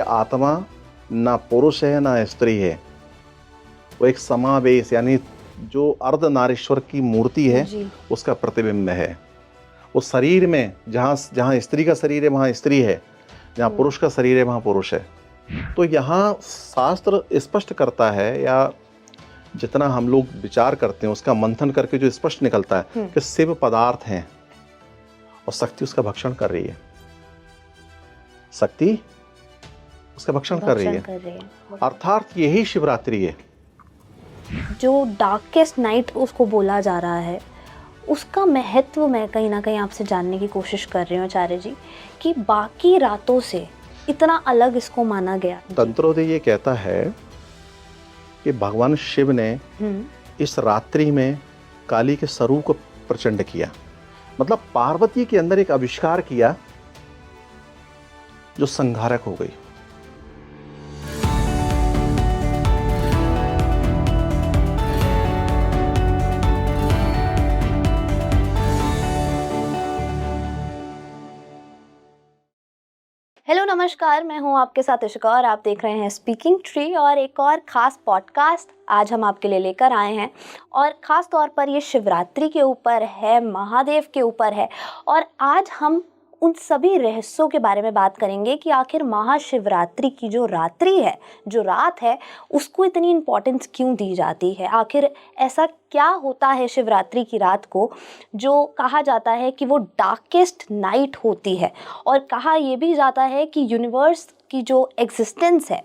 कि आत्मा ना पुरुष है ना स्त्री है, वो एक समावेश यानी जो अर्धनारीश्वर की मूर्ति है उसका प्रतिबिंब है। उस शरीर में जहाँ जहाँ स्त्री का शरीर है वहाँ स्त्री है, जहाँ पुरुष का शरीर है वहाँ पुरुष है। तो यहाँ शास्त्र स्पष्ट करता है, या जितना हम लोग विचार करते हैं उसका मंथन करके जो स्पष्ट निकलता है कि शिव पदार्थ हैं और शक्ति उसका भक्षण कर रही है। शक्ति उसका भक्षण कर रही है। अर्थात यही शिवरात्रि है। जो डार्केस्ट नाइट उसको बोला जा रहा है, उसका महत्व मैं कहीं ना कहीं आपसे जानने की कोशिश कर रही हूँ आचार्य जी, कि बाकी रातों से इतना अलग इसको माना गया। तंत्रोदय ये कहता है कि भगवान शिव ने इस रात्रि में काली के स्वरूप को प्रचंड किया, मतलब पार्वती के अंदर एक आविष्कार किया जो संहारक हो गई। हेलो नमस्कार, मैं हूं आपके साथ इशिका और आप देख रहे हैं स्पीकिंग ट्री और एक और ख़ास पॉडकास्ट आज हम आपके लिए लेकर आए हैं। और ख़ास तौर पर ये शिवरात्रि के ऊपर है, महादेव के ऊपर है। और आज हम उन सभी रहस्यों के बारे में बात करेंगे कि आखिर महाशिवरात्रि की जो रात्रि है, जो रात है, उसको इतनी इम्पोर्टेंस क्यों दी जाती है। आखिर ऐसा क्या होता है शिवरात्रि की रात को जो कहा जाता है कि वो डार्केस्ट नाइट होती है, और कहा यह भी जाता है कि यूनिवर्स की जो एग्जिस्टेंस है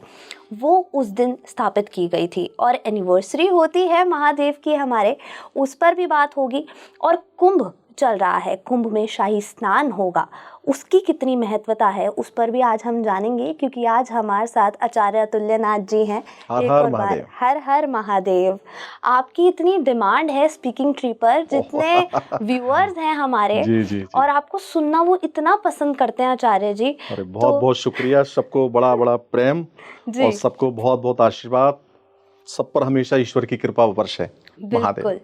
वो उस दिन स्थापित की गई थी। और एनिवर्सरी होती है महादेव की हमारे, उस पर भी बात होगी। और कुंभ चल रहा है, कुंभ में शाही स्नान होगा, उसकी कितनी महत्वता है उस पर भी आज हम जानेंगे, क्योंकि आज हमारे साथ आचार्य अतुल्यनाथ जी हैं। हर हर महादेव। हर हर महादेव। आपकी इतनी डिमांड है स्पीकिंग ट्री पर, जितने व्यूअर्स हैं हमारे जी। और आपको सुनना वो इतना पसंद करते हैं आचार्य जी। अरे बहुत बहुत शुक्रिया, सबको बड़ा बड़ा प्रेम और सबको बहुत बहुत आशीर्वाद। सब पर हमेशा ईश्वर की कृपा वर्ष है। बिल्कुल।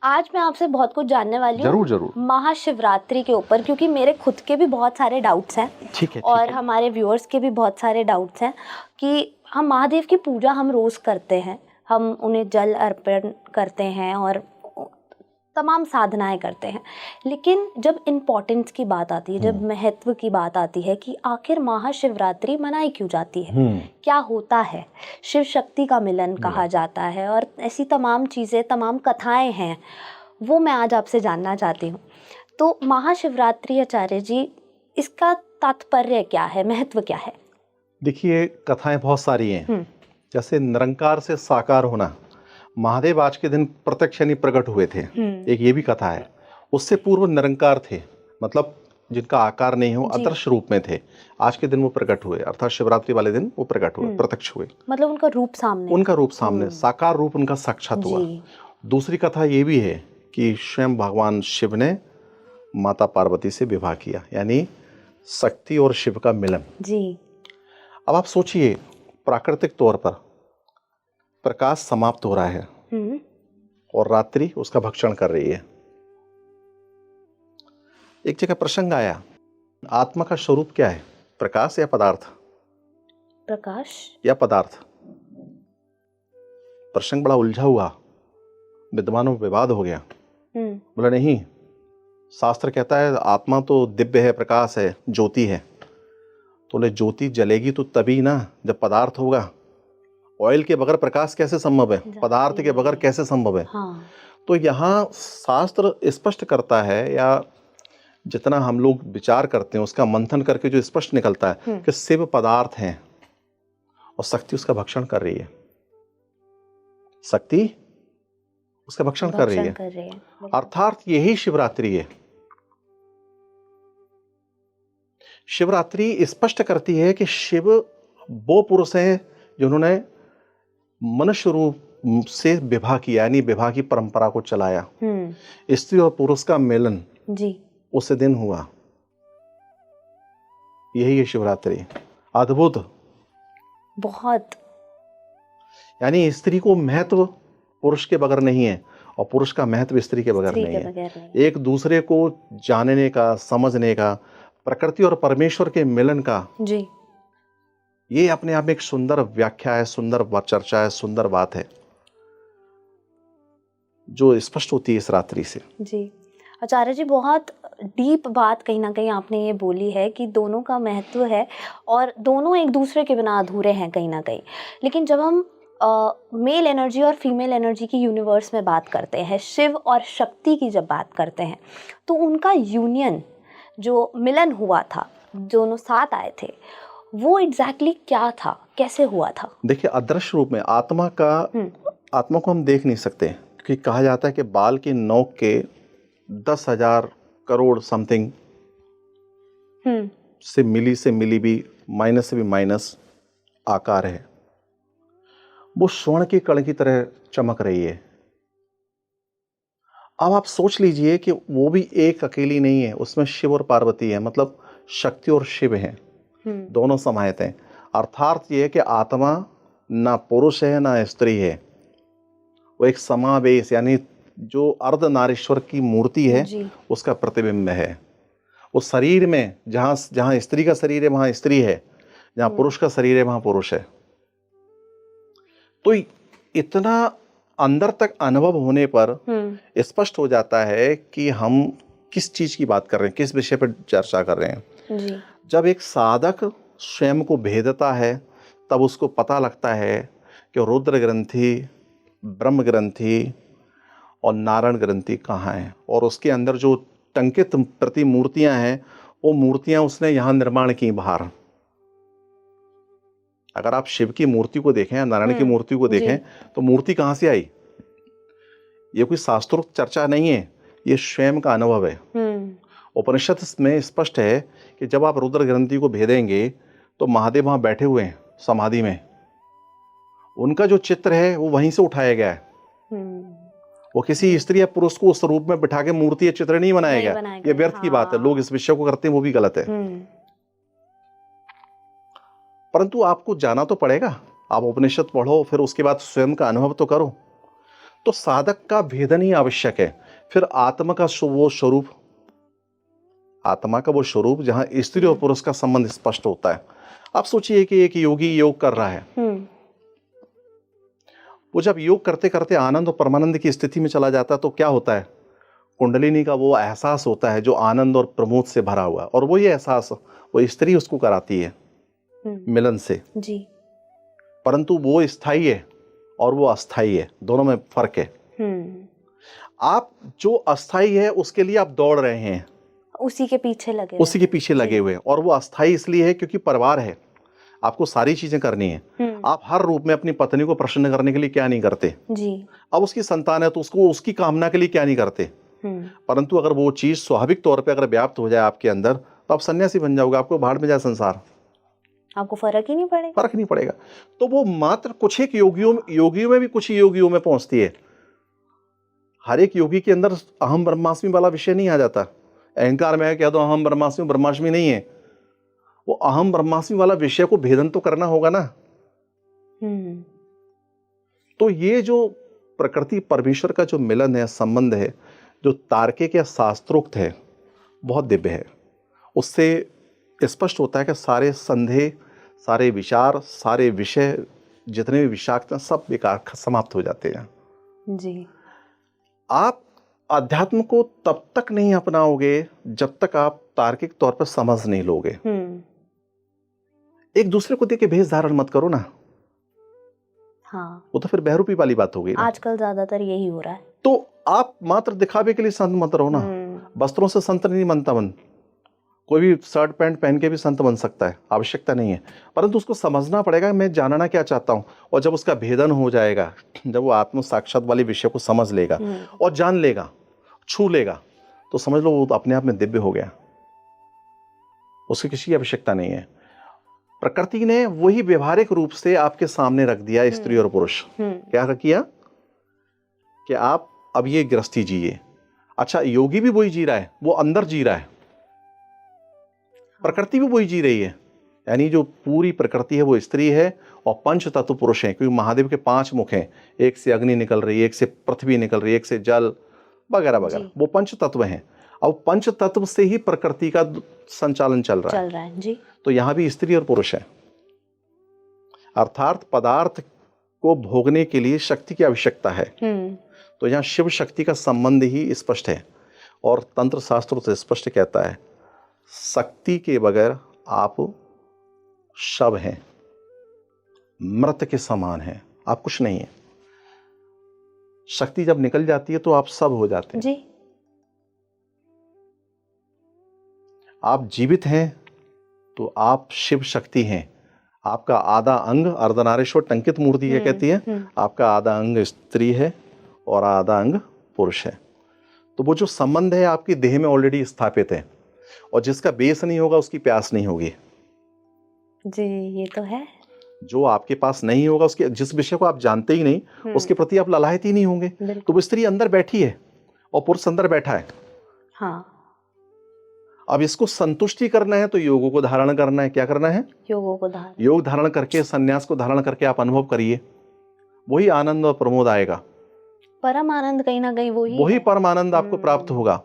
आज मैं आपसे बहुत कुछ जानने वाली हूँ जरूर महाशिवरात्रि के ऊपर, क्योंकि मेरे खुद के भी बहुत सारे डाउट्स हैं। ठीक है। और हमारे व्यूअर्स के भी बहुत सारे डाउट्स हैं कि हम महादेव की पूजा हम रोज़ करते हैं, हम उन्हें जल अर्पण करते हैं और तमाम साधनाएं करते हैं, लेकिन जब इम्पोर्टेंस की बात आती है, जब महत्व की बात आती है कि आखिर महाशिवरात्रि मनाई क्यों जाती है, क्या होता है, शिव शक्ति का मिलन कहा जाता है और ऐसी तमाम चीज़ें, तमाम कथाएं हैं, वो मैं आज आपसे जानना चाहती हूँ। तो महाशिवरात्रि आचार्य जी, इसका तात्पर्य क्या है, महत्व क्या है? देखिए, कथाएं बहुत सारी हैं। जैसे निरंकार से साकार होना, महादेव आज के दिन प्रत्यक्ष यानी प्रकट हुए थे, एक ये भी कथा है। उससे पूर्व निरंकार थे, मतलब जिनका आकार नहीं हो, अदृश्य रूप में थे। आज के दिन वो प्रकट हुए, अर्थात शिवरात्रि वाले दिन वो प्रकट हुए, प्रत्यक्ष हुए, मतलब उनका रूप सामने, साकार रूप उनका साक्षात हुआ। दूसरी कथा ये भी है कि स्वयं भगवान शिव ने माता पार्वती से विवाह किया, यानी शक्ति और शिव का मिलन जी। अब आप सोचिए, प्राकृतिक तौर पर प्रकाश समाप्त हो रहा है और रात्रि उसका भक्षण कर रही है। एक जगह प्रसंग आया, आत्मा का स्वरूप क्या है, प्रकाश या पदार्थ? प्रकाश या पदार्थ? प्रसंग बड़ा उलझा हुआ, विद्वानों में विवाद हो गया। बोला नहीं, शास्त्र कहता है आत्मा तो दिव्य है, प्रकाश है, ज्योति है। तो बोले ज्योति जलेगी तो तभी ना जब पदार्थ होगा। ऑयल के बगैर प्रकाश कैसे संभव है, पदार्थ के बगैर कैसे संभव है? तो यहाँ शास्त्र स्पष्ट करता है, या जितना हम लोग विचार करते हैं उसका मंथन करके जो स्पष्ट निकलता है कि शिव पदार्थ हैं और शक्ति उसका भक्षण कर रही है। शक्ति उसका भक्षण कर रही है। अर्थात यही शिवरात्रि है। शिवरात्रि स्पष्ट करती है कि शिव वो पुरुष हैं जिन्होंने मनुष्य रूप से विवाह किया, यानी विवाह की परंपरा को चलाया। स्त्री और पुरुष का मिलन जी उस दिन हुआ। यही है शिवरात्रि। अद्भुत, बहुत। यानी स्त्री को महत्व पुरुष के बगैर नहीं है और पुरुष का महत्व स्त्री के बगैर नहीं है। एक दूसरे को जानने का, समझने का, प्रकृति और परमेश्वर के मिलन का जी ये अपने आप में एक सुंदर व्याख्या है, सुंदर चर्चा है, सुंदर बात है जो स्पष्ट होती है इस रात्रि से। जी आचार्य जी, बहुत डीप बात कहीं ना कहीं आपने ये बोली है कि दोनों का महत्व है और दोनों एक दूसरे के बिना अधूरे हैं कहीं ना कहीं। लेकिन जब हम मेल एनर्जी और फीमेल एनर्जी की यूनिवर्स में बात करते हैं, शिव और शक्ति की जब बात करते हैं, तो उनका यूनियन जो मिलन हुआ था, दोनों साथ आए थे, वो एग्जैक्टली क्या था, कैसे हुआ था? देखिए, अदृश्य रूप में आत्मा को हम देख नहीं सकते, क्योंकि कहा जाता है कि बाल की नोक के 10,000 करोड़ समथिंग से मिली भी माइनस से भी माइनस आकार है। वो स्वर्ण के कण की तरह चमक रही है। अब आप सोच लीजिए कि वो भी एक अकेली नहीं है, उसमें शिव और पार्वती है, मतलब शक्ति और शिव हैं, दोनों समाहित हैं। अर्थात ये है कि आत्मा ना पुरुष है ना स्त्री है, वो एक समावेश, यानी जो अर्धनारीश्वर की मूर्ति है उसका प्रतिबिंब है। वो शरीर में जहाँ जहाँ स्त्री का शरीर है वहाँ स्त्री है, जहाँ पुरुष का शरीर है वहाँ पुरुष है। तो इतना अंदर तक अनुभव होने पर स्पष्ट हो जाता है कि हम किस चीज की बात कर रहे हैं, किस विषय पर चर्चा कर रहे हैं। जी। जब एक साधक स्वयं को भेदता है तब उसको पता लगता है कि रुद्र ग्रंथि, ब्रह्म ग्रंथि और नारायण ग्रंथि कहाँ है, और उसके अंदर जो टंकित प्रतिमूर्तियां हैं वो मूर्तियां उसने यहाँ निर्माण की बाहर। अगर आप शिव की मूर्ति को देखें, नारायण की मूर्ति को देखें, तो मूर्ति कहाँ से आई? ये कोई शास्त्रोक्त चर्चा नहीं है, ये स्वयं का अनुभव है। उपनिषद में स्पष्ट है कि जब आप रुद्र ग्रंथि को भेदेंगे तो महादेव वहां बैठे हुए हैं समाधि में, उनका जो चित्र है वो वहीं से उठाया गया है। वो किसी स्त्री या पुरुष को उस रूप में बिठा के मूर्ति या चित्र नहीं बनाया गया। ये व्यर्थ की बात है, लोग इस विषय को करते हैं, वो भी गलत है। परंतु आपको जाना तो पड़ेगा, आप उपनिषद पढ़ो, फिर उसके बाद स्वयं का अनुभव तो करो। तो साधक का भेदन ही आवश्यक है। फिर आत्मा का वो स्वरूप, आत्मा का वो स्वरूप जहां स्त्री और पुरुष का संबंध स्पष्ट होता है। आप सोचिए कि एक योगी योग कर रहा है, वो जब योग करते करते आनंद और परमानंद की स्थिति में चला जाता है तो क्या होता है? कुंडलिनी का वो एहसास होता है जो आनंद और प्रमोद से भरा हुआ, और वो ये एहसास वो स्त्री उसको कराती है मिलन से जी। परंतु वो स्थायी है और वो अस्थायी है, दोनों में फर्क है। आप जो अस्थायी है उसके लिए आप दौड़ रहे हैं, उसी के पीछे लगे हुए हैं, और वो अस्थायी इसलिए है क्योंकि परिवार है, आपको सारी चीजें करनी है। आप हर रूप में अपनी पत्नी को प्रसन्न करने के लिए क्या नहीं करते जी। अब उसकी संतान है तो उसको उसकी कामना के लिए क्या नहीं करते। परंतु अगर वो चीज स्वाभाविक तौर पे अगर व्याप्त हो जाए आपके अंदर तो आप सन्यासी बन जाओगे, आपको भाड़ में जाए संसार, आपको फर्क ही नहीं पड़ेगा। तो वो मात्र कुछ एक योगियों में भी कुछ योगियों में पहुंचती है। हर एक योगी के अंदर अहम ब्रह्मास्मि वाला विषय नहीं आ जाता। अहंकार में कह दो अहम ब्रह्मास्मि, ब्रह्मास्मि नहीं है। वो अहम ब्रह्मास्मि वाला विषय को भेदन तो करना होगा ना। तो ये जो प्रकृति परमेश्वर का जो मिलन है, संबंध है, जो तार्किक या शास्त्रोक्त है, बहुत दिव्य है। उससे स्पष्ट होता है कि सारे संदेह, सारे विचार, सारे विषय जितने भी विषाक्त हैं सब बेकार समाप्त हो जाते हैं जी। आप अध्यात्म को तब तक नहीं अपनाओगे जब तक आप तार्किक तौर पर समझ नहीं लोगे। एक दूसरे को देख के भेष धारण मत करो ना। हाँ, वो तो फिर बहरूपी वाली बात हो गई। आजकल ज्यादातर यही हो रहा है। तो आप मात्र दिखावे के लिए संत मत रहो ना। वस्त्रों से संत नहीं बनता मन, कोई भी शर्ट पैंट पहन के भी संत बन सकता है, आवश्यकता नहीं है। परंतु उसको समझना पड़ेगा मैं जानना क्या चाहता हूँ, और जब उसका भेदन हो जाएगा, जब वो आत्म साक्षात वाले विषय को समझ लेगा और जान लेगा, छू लेगा, तो समझ लो वो अपने आप में दिव्य हो गया, उसकी किसी आवश्यकता नहीं है। प्रकृति ने वही व्यवहारिक रूप से आपके सामने रख दिया, स्त्री और पुरुष। क्या किया कि आप अब ये गृहस्थी जिए। अच्छा, योगी भी वही जी रहा है, वो अंदर जी रहा है, प्रकृति भी वही जी रही है। यानी जो पूरी प्रकृति है वो स्त्री है और पंच तत्व पुरुष हैं, क्योंकि महादेव के 5 मुख हैं, एक से अग्नि निकल रही है, एक से पृथ्वी निकल रही है, एक से जल वगैरह वगैरह, वो पंच तत्व हैं। अब पंच तत्व से ही प्रकृति का संचालन चल रहा है जी। तो यहाँ भी स्त्री और पुरुष है। अर्थात पदार्थ को भोगने के लिए शक्ति की आवश्यकता है। तो यहाँ शिव शक्ति का संबंध ही स्पष्ट है और तंत्र शास्त्रों से स्पष्ट कहता है शक्ति के बगैर आप शव हैं, मृत के समान हैं, आप कुछ नहीं है। शक्ति जब निकल जाती है तो आप सब हो जाते हैं जी। आप जीवित हैं तो आप शिव शक्ति हैं। आपका आधा अंग अर्धनारीश्वर टंकित मूर्ति है कहती है, आपका आधा अंग स्त्री है और आधा अंग पुरुष है। तो वो जो संबंध है आपकी देह में ऑलरेडी स्थापित है और जिसका बेस नहीं होगा उसकी प्यास नहीं होगी जी। ये तो है। जो आपके पास नहीं होगा, उसके जिस विषय को आप जानते ही नहीं उसके प्रति आप ललायत ही नहीं होंगे। तो वो स्त्री अंदर बैठी है और पुरुष अंदर बैठा है। हाँ। अब इसको संतुष्टि करना है तो योगों को धारण करना है। क्या करना है? योगों को धारण। योग धारण करके, संन्यास को धारण करके आप अनुभव करिए, वही आनंद और प्रमोद आएगा। परम आनंद कहीं ना कहीं वही परम आनंद आपको प्राप्त होगा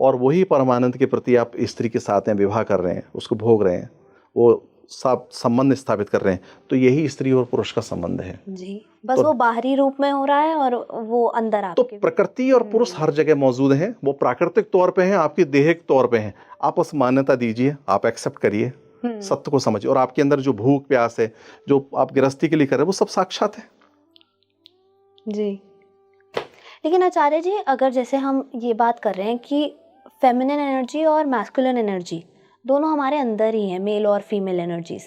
और वही परम आनंद के प्रति आप स्त्री के साथ हैं, विवाह कर रहे हैं, उसको भोग रहे हैं, वो सब संबंध स्थापित कर रहे हैं। तो यही स्त्री और पुरुष का संबंध है जी। बस तो वो बाहरी रूप में हो रहा है और वो अंदर आपके। तो प्रकृति और पुरुष हर जगह मौजूद हैं। वो प्राकृतिक तौर पे हैं, आपकी देहिक तौर पे हैं। आप उस मान्यता दीजिए, आप एक्सेप्ट करिए, सत्य को समझिए और आपके अंदर जो भूख प्यास है, जो आप गृहस्थी के लिए कर रहे हैं, वो सब साक्षात है जी। लेकिन आचार्य जी, अगर जैसे हम ये बात कर रहे हैं कि फेमिनिन एनर्जी और मैस्कुलिन एनर्जी दोनों हमारे अंदर ही हैं, मेल और फीमेल एनर्जीज,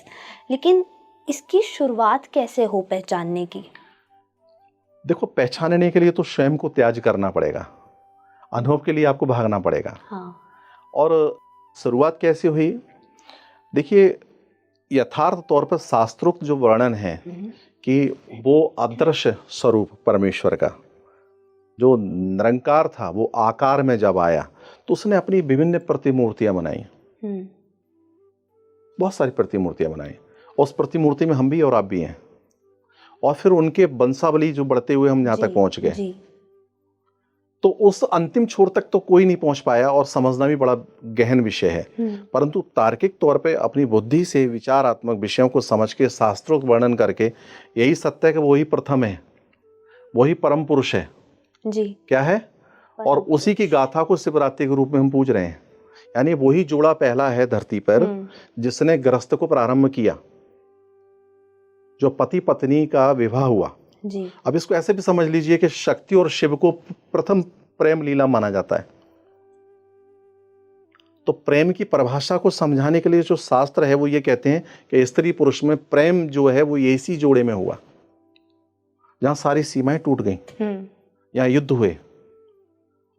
लेकिन इसकी शुरुआत कैसे हो पहचानने की? देखो, पहचानने के लिए तो स्वयं को त्याग करना पड़ेगा, अनुभव के लिए आपको भागना पड़ेगा। हाँ। और शुरुआत कैसे हुई? देखिए, यथार्थ तौर पर शास्त्रोक्त जो वर्णन है कि वो अदृश्य स्वरूप परमेश्वर का जो निरंकार था, वो आकार में जब आया तो उसने अपनी विभिन्न प्रतिमूर्तियां बनाई, बहुत सारी प्रतिमूर्तियां बनाई और उस प्रतिमूर्ति में हम भी और आप भी हैं। और फिर उनके वंशावली जो बढ़ते हुए हम यहाँ तक पहुंच गए, तो उस अंतिम छोर तक तो कोई नहीं पहुंच पाया और समझना भी बड़ा गहन विषय है। परंतु तार्किक तौर पे अपनी बुद्धि से विचारात्मक विषयों को समझ के शास्त्रोक्त वर्णन करके यही सत्य है कि वही प्रथम है, वही परम पुरुष है जी। क्या है? और उसी की गाथा को शिवरात्रि के रूप में हम पूज रहे हैं। यानी वही जोड़ा पहला है धरती पर जिसने गृहस्थ को प्रारंभ किया, जो पति पत्नी का विवाह हुआ जी। अब इसको ऐसे भी समझ लीजिए कि शक्ति और शिव को प्रथम प्रेम लीला माना जाता है। तो प्रेम की परिभाषा को समझाने के लिए जो शास्त्र है वो ये कहते हैं कि स्त्री पुरुष में प्रेम जो है वो इसी जोड़े में हुआ जहां सारी सीमाएं टूट गई, यहाँ युद्ध हुए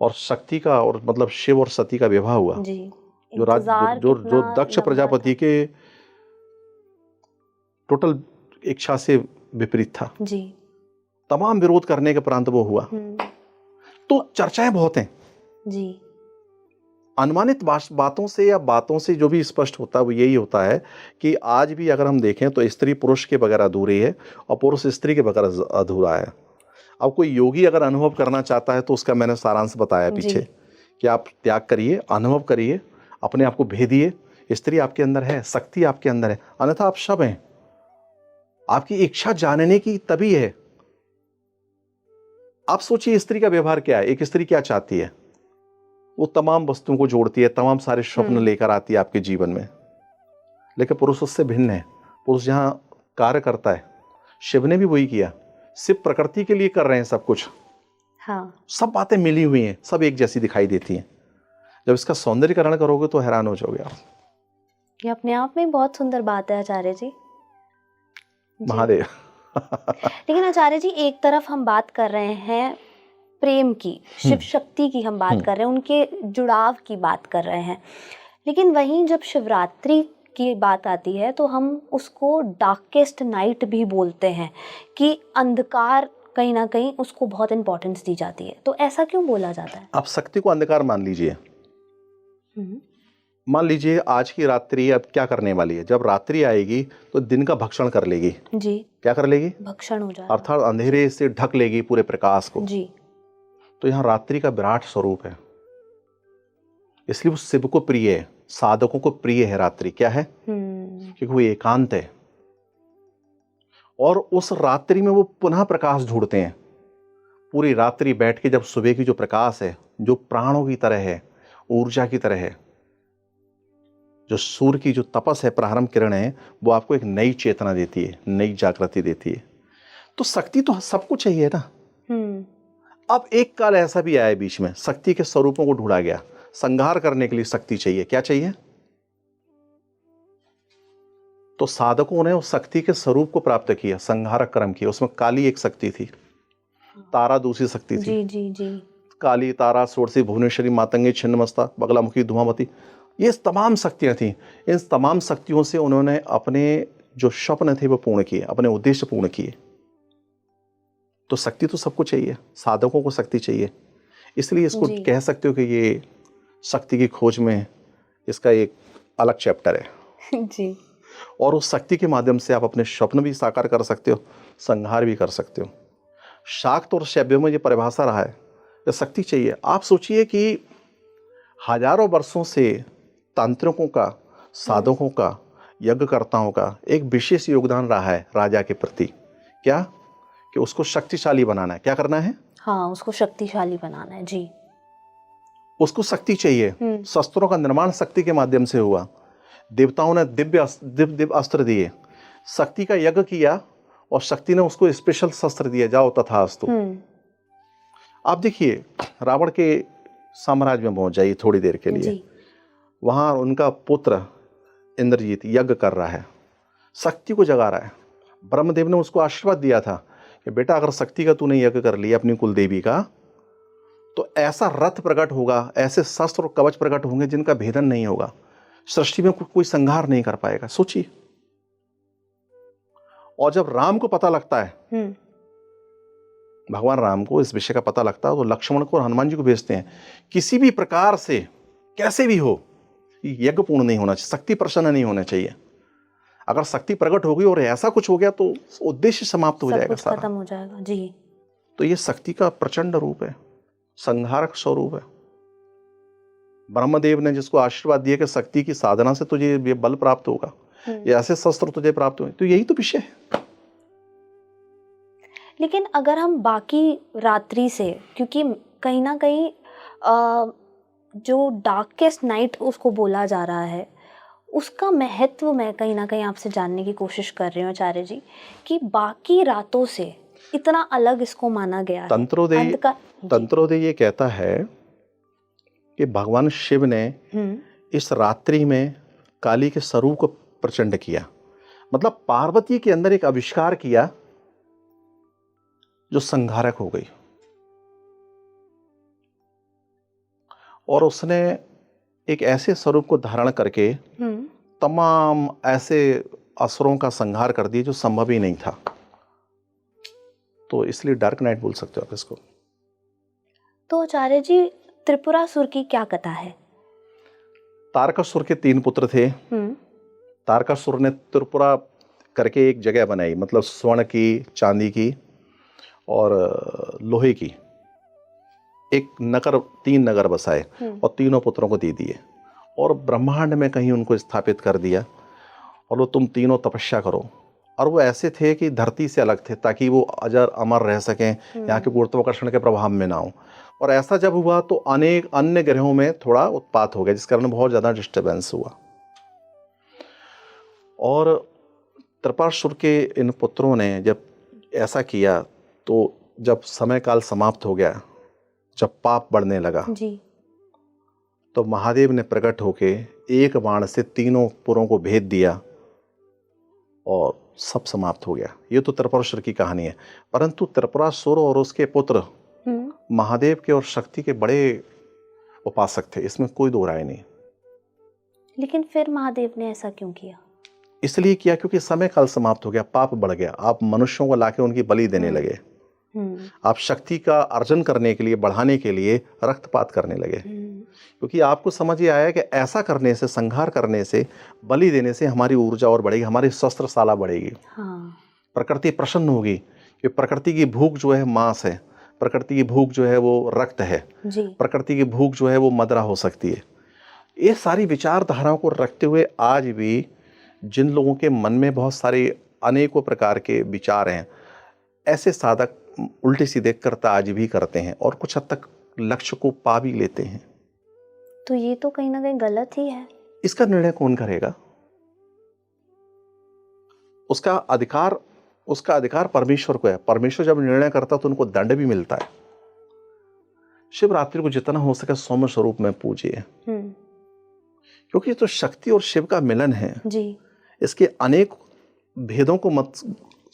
और शक्ति का और मतलब शिव और सती का विवाह हुआ जी। जो दक्ष प्रजापति के टोटल इच्छा से विपरीत था जी। तमाम विरोध करने के उपरांत वो हुआ। तो चर्चाएं बहुत हैं जी। अनुमानित बातों से या बातों से जो भी स्पष्ट होता है वो यही होता है कि आज भी अगर हम देखें तो स्त्री पुरुष के बगैर अधूरी है और पुरुष स्त्री के बगैर अधूरा है। अब कोई योगी अगर अनुभव करना चाहता है तो उसका मैंने सारांश बताया पीछे कि आप त्याग करिए, अनुभव करिए, अपने आप को भेदिए। स्त्री आपके अंदर है, शक्ति आपके अंदर है, अन्यथा आप सब हैं। आपकी इच्छा जानने की तभी है। आप सोचिए स्त्री का व्यवहार क्या है। एक स्त्री क्या चाहती है? वो तमाम वस्तुओं को जोड़ती है, तमाम सारे स्वप्न लेकर आती है आपके जीवन में। लेकिन पुरुष उससे भिन्न है। पुरुष जहां कार्य करता है, शिव ने भी वही किया। शिव प्रकृति के लिए कर रहे हैं सब कुछ। हाँ। सब बातें मिली हुई हैं, सब एक जैसी दिखाई देती हैं। जब इसका सौंदर्यीकरण करोगे तो हैरान हो जाओगे आप। ये अपने आप में बहुत सुंदर बात है आचार्य जी। महादेव। लेकिन आचार्य जी, एक तरफ हम बात कर रहे हैं प्रेम की, शिव शक्ति की हम बात कर रहे हैं, उनके जुड़ाव की बात कर रहे हैं, लेकिन वहीं जब शिवरात्रि की बात आती है तो हम उसको डार्केस्ट नाइट भी बोलते हैं कि अंधकार कहीं ना कहीं उसको बहुत इंपॉर्टेंस दी जाती है। तो ऐसा क्यों बोला जाता है? आप शक्ति को अंधकार मान लीजिए। मान लीजिए आज की रात्रि अब क्या करने वाली है। जब रात्रि आएगी तो दिन का भक्षण कर लेगी जी। क्या कर लेगी? भक्षण हो जाएगा, अर्थात अंधेरे से ढक लेगी पूरे प्रकाश को जी। तो यहाँ रात्रि का विराट स्वरूप है, इसलिए वो शिव को प्रिय है, साधकों को प्रिय है रात्रि। क्या है? क्योंकि वो एकांत है, और उस रात्रि में वो पुनः प्रकाश ढूंढते हैं। पूरी रात्रि बैठ के जब सुबह की जो प्रकाश है, जो प्राणों की तरह है, ऊर्जा की तरह है, जो सूर्य की जो तपस है, प्रारंभ किरण है, वो आपको एक नई चेतना देती है, नई जागृति देती है। तो शक्ति तो सबको चाहिए ना। अब एक काल ऐसा भी आया बीच में, शक्ति के स्वरूपों को ढूंढा गया। संहार करने के लिए शक्ति चाहिए। क्या चाहिए? तो साधकों ने उस शक्ति के स्वरूप को प्राप्त किया, संहारक कर्म किया। उसमें काली एक शक्ति थी, तारा दूसरी शक्ति थी। जी जी जी। काली, तारा, षोडशी, भुवनेश्वरी, मातंगी, छिन्नमस्ता, बगलामुखी, धुआंवती, ये तमाम शक्तियां थी। इन तमाम शक्तियों से उन्होंने अपने जो स्वप्न थे वो पूर्ण किए, अपने उद्देश्य पूर्ण किए। तो शक्ति तो सबको चाहिए, साधकों को शक्ति चाहिए। इसलिए इसको कह सकते हो कि ये शक्ति की खोज में इसका एक अलग चैप्टर है जी। और उस शक्ति के माध्यम से आप अपने स्वप्न भी साकार कर सकते हो, संहार भी कर सकते हो। शाक्त और शैव्य में ये परिभाषा रहा है कि शक्ति चाहिए। आप सोचिए कि हजारों वर्षों से तांत्रिकों का, साधकों का, यज्ञकर्ताओं का एक विशेष योगदान रहा है राजा के प्रति। क्या? कि उसको शक्तिशाली बनाना है। क्या करना है? हाँ, उसको शक्तिशाली बनाना है। जी। उसको शक्ति चाहिए। शस्त्रों का निर्माण शक्ति के माध्यम से हुआ। देवताओं ने दिव्य अस्त्र दिए, शक्ति का यज्ञ किया और शक्ति ने उसको स्पेशल शस्त्र दिया, जाओ तथास्तु। आप देखिए, रावण के साम्राज्य में पहुंच जाइए थोड़ी देर के लिए। वहां उनका पुत्र इंद्रजीत यज्ञ कर रहा है, शक्ति को जगा रहा है। ब्रह्मदेव ने उसको आशीर्वाद दिया था कि बेटा, अगर शक्ति का तूने यज्ञ कर लिया अपनी कुल देवी का, तो ऐसा रथ प्रकट होगा, ऐसे शस्त्र और कवच प्रकट होंगे जिनका भेदन नहीं होगा, सृष्टि में कोई संहार नहीं कर पाएगा। सोचिए। और जब राम को पता लगता है, भगवान राम को इस विषय का पता लगता है, तो लक्ष्मण को और हनुमान जी को भेजते हैं, किसी भी प्रकार से कैसे भी हो यज्ञ पूर्ण नहीं होना चाहिए, शक्ति प्रसन्न नहीं होना चाहिए। अगर शक्ति प्रकट हो गई और ऐसा कुछ हो गया तो उद्देश्य समाप्त हो जाएगा, सारा खत्म हो जाएगा। जी। तो ये शक्ति का प्रचंड रूप है, संहारक स्वरूप है। ब्रह्मदेव ने जिसको आशीर्वाद दिया कि शक्ति की साधना से तुझे ये बल प्राप्त होगा, ये ऐसे शस्त्र तुझे प्राप्त होंगे, तो यही तो विषय है। लेकिन अगर हम बाकी रात्रि से, क्योंकि कहीं ना कहीं जो डार्केस्ट नाइट उसको बोला जा रहा है, उसका महत्व मैं कहीं ना कहीं आपसे जानने की कोशिश कर रही हूँ आचार्य जी, कि बाकी रातों से इतना अलग इसको माना गया है। तंत्रोदय ये कहता है कि भगवान शिव ने इस रात्रि में काली के स्वरूप को प्रचंड किया, मतलब पार्वती के अंदर एक आविष्कार किया जो संहारक हो गई। और उसने एक ऐसे स्वरूप को धारण करके तमाम ऐसे असुरों का संहार कर दिया जो संभव ही नहीं था। तो इसलिए डार्क नाइट बोल सकते हो आप इसको। तो आचार्य जी, त्रिपुरासुर की क्या कथा है? तारकासुर के 3 पुत्र थे। तारकासुर ने त्रिपुरा करके एक जगह बनाई, मतलब स्वर्ण की, चांदी की और लोहे की, एक नगर, 3 नगर बसाए और तीनों पुत्रों को दे दिए और ब्रह्मांड में कहीं उनको स्थापित कर दिया और वो तुम तीनों तपस्या करो। और वो ऐसे थे कि धरती से अलग थे ताकि वो अजर अमर रह सकें, यहाँ के गुरुत्वाकर्षण के प्रभाव में ना हो। और ऐसा जब हुआ तो अनेक अन्य ग्रहों में थोड़ा उत्पात हो गया, जिस कारण बहुत ज़्यादा डिस्टर्बेंस हुआ। और त्रिपुरासुर के इन पुत्रों ने जब ऐसा किया तो जब समय काल समाप्त हो गया, जब पाप बढ़ने लगा जी, तो महादेव ने प्रकट होके एक बाण से तीनों पुरों को भेद दिया और सब समाप्त हो गया। ये तो त्रिपुरासुर की कहानी है। परंतु त्रिपुरासुर और उसके पुत्र महादेव के और शक्ति के बड़े उपासक थे, इसमें कोई दो राय नहीं। लेकिन फिर महादेव ने ऐसा क्यों किया? इसलिए किया क्योंकि समय काल समाप्त हो गया, पाप बढ़ गया। आप मनुष्यों को लाके उनकी बलि देने लगे, आप शक्ति का अर्जन करने के लिए, बढ़ाने के लिए रक्तपात करने लगे, क्योंकि आपको समझ ये आया कि ऐसा करने से, संहार करने से, बलि देने से हमारी ऊर्जा और बढ़ेगी, हमारी शस्त्रशाला बढ़ेगी। प्रकृति प्रसन्न होगी कि प्रकृति की भूख जो है मांस है, प्रकृति की भूख जो है वो रक्त है, प्रकृति की भूख जो है वो मदिरा हो सकती है। ये सारी विचारधाराओं को रखते हुए आज भी जिन लोगों के मन में बहुत सारी अनेकों प्रकार के विचार हैं। ऐसे साधक उल्टे सीधे करता आज भी करते हैं और कुछ हद तक लक्ष्य को पा भी लेते हैं। तो ये तो कहीं ना कहीं गलत ही है। इसका निर्णय कौन करेगा? उसका अधिकार परमेश्वर को है। परमेश्वर जब निर्णय करता तो उनको दंड भी मिलता है। शिवरात्रि को जितना हो सके सौम्य स्वरूप में पूजिए, क्योंकि ये तो शक्ति और शिव का मिलन है जी। इसके अनेक भेदों को मत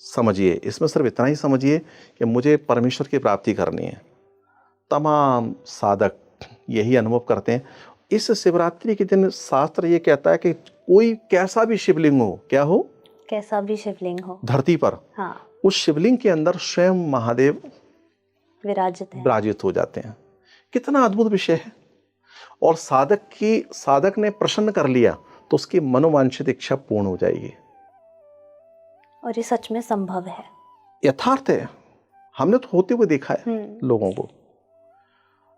समझिए, इसमें सिर्फ इतना ही समझिए कि मुझे परमेश्वर की प्राप्ति करनी है। तमाम साधक यही अनुभव करते हैं। इस शिवरात्रि के दिन शास्त्र ये कहता है कि कोई कैसा भी शिवलिंग हो, क्या हो, कैसा भी शिवलिंग हो धरती पर, हाँ, उस शिवलिंग के अंदर स्वयं महादेव विराजित हो जाते हैं। कितना अद्भुत विषय है। और साधक ने प्रसन्न कर लिया तो उसकी मनोवांछित इच्छा पूर्ण हो जाएगी। और ये सच में संभव है, यथार्थ है। हमने तो होते हुए देखा है लोगों को।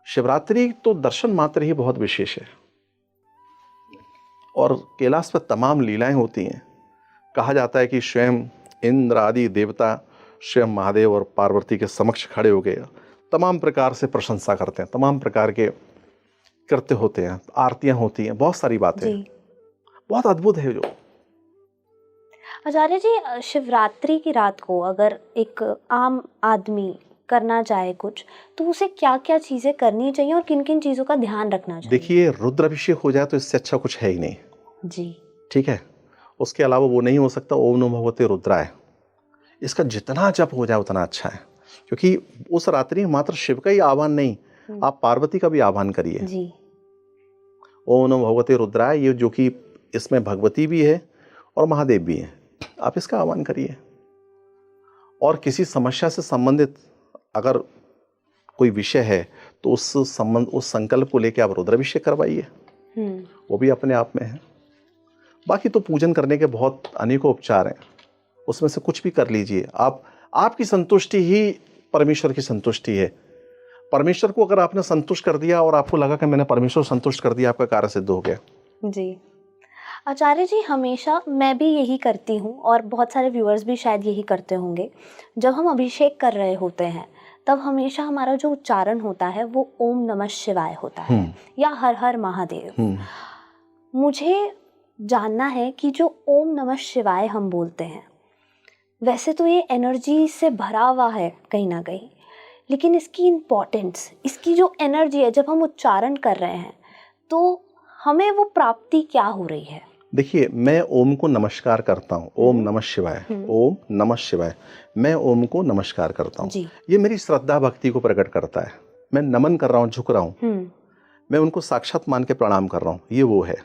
शिवरात्रि तो दर्शन मात्र ही बहुत विशेष है और कैलाश पर तमाम लीलाएं होती हैं। कहा जाता है कि स्वयं इंद्र आदि देवता स्वयं महादेव और पार्वती के समक्ष खड़े हो गए तमाम प्रकार से प्रशंसा करते हैं, तमाम प्रकार के कृत्य होते हैं, आरतियां होती हैं, बहुत सारी बातें, बहुत अद्भुत है। जो आचार्य जी, शिवरात्रि की रात को अगर एक आम आदमी करना चाहे कुछ, तो उसे क्या क्या चीजें करनी चाहिए और किन किन चीजों का ध्यान रखना चाहिए? देखिए, रुद्राभिषेक हो जाए तो इससे अच्छा कुछ है ही नहीं जी, ठीक है। उसके अलावा वो नहीं हो सकता ओम नमो भगवते रुद्राय। इसका जितना जप हो जाए उतना अच्छा है, क्योंकि उस रात्रि मात्र शिव का ही आह्वान नहीं, आप पार्वती का भी आह्वान करिए जी। ओम नमो भगवते रुद्राय, ये जो कि इसमें भगवती भी है और महादेव भी है, आप इसका आह्वान करिए। और किसी समस्या से संबंधित अगर कोई विषय है तो उस संकल्प को लेकर आप रुद्राभिषेक करवाइए, वो भी अपने आप में है। बाकी तो पूजन करने के बहुत अनेकों उपचार हैं, उसमें से कुछ भी कर लीजिए। आपकी संतुष्टि ही परमेश्वर की संतुष्टि है। परमेश्वर को अगर आपने संतुष्ट कर दिया और आपको लगा कि मैंने परमेश्वर संतुष्ट कर दिया, आपका कार्य सिद्ध हो गया। जी आचार्य जी, हमेशा मैं भी यही करती हूँ और बहुत सारे व्यूअर्स भी शायद यही करते होंगे। जब हम अभिषेक कर रहे होते हैं तब हमेशा हमारा जो उच्चारण होता है वो ओम नमः शिवाय होता है या हर हर महादेव। मुझे जानना है कि जो ओम नमः शिवाय हम बोलते हैं, वैसे तो ये एनर्जी से भरा हुआ है कहीं ना कहीं, लेकिन इसकी इम्पोर्टेंस, इसकी जो एनर्जी है, जब हम उच्चारण कर रहे हैं तो हमें वो प्राप्ति क्या हो रही है? देखिए, मैं ओम को नमस्कार करता हूँ, ओम नमः शिवाय, ओम नमः शिवाय, मैं ओम को नमस्कार करता हूँ। ये मेरी श्रद्धा भक्ति को प्रकट करता है। मैं नमन कर रहा हूँ, झुक रहा हूँ, मैं उनको साक्षात मान के प्रणाम कर रहा हूँ, ये वो है।